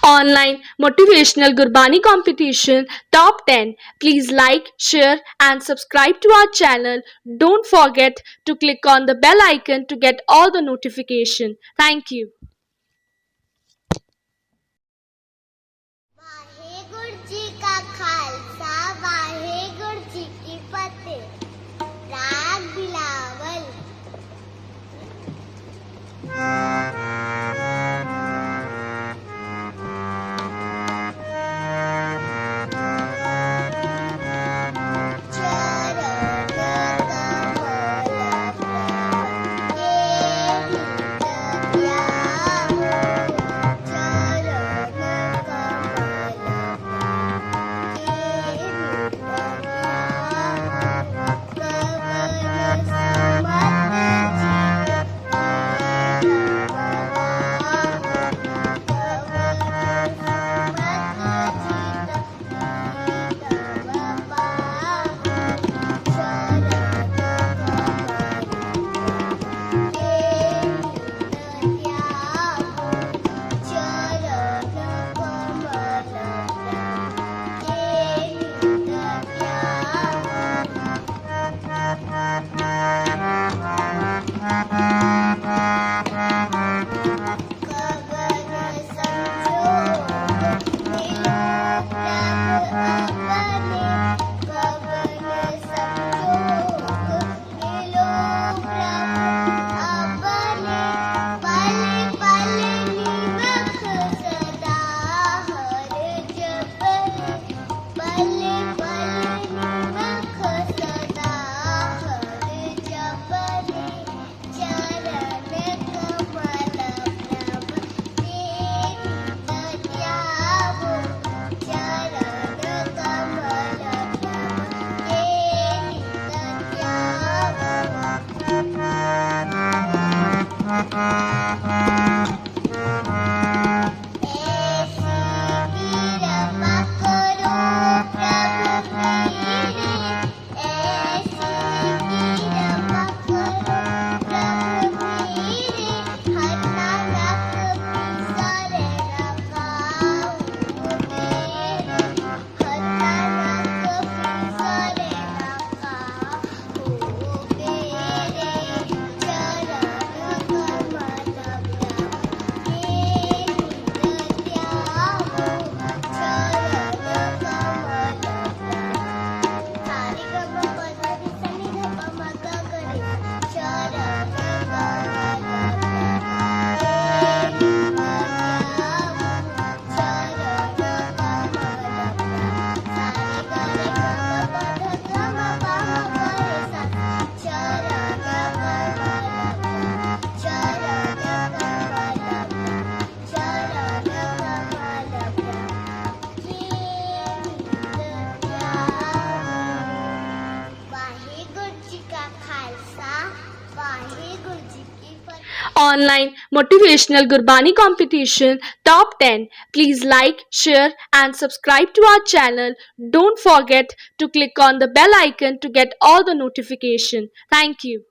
Online motivational Gurbani competition top 10. Please like, share and subscribe to our channel. Don't forget to click on the bell icon to get all the notification. Thank you. Waheguru ji ਕਾ ਖਾਲਸਾ ਵਾਹਿਗੁਰੂ ਜੀ ਕੀ ਫਤਿਹ। ਰਾਗ Bilawal. Online motivational Gurbani competition top 10. Please like, share and subscribe to our channel. Don't forget to click on the bell icon to get all the notification. Thank you.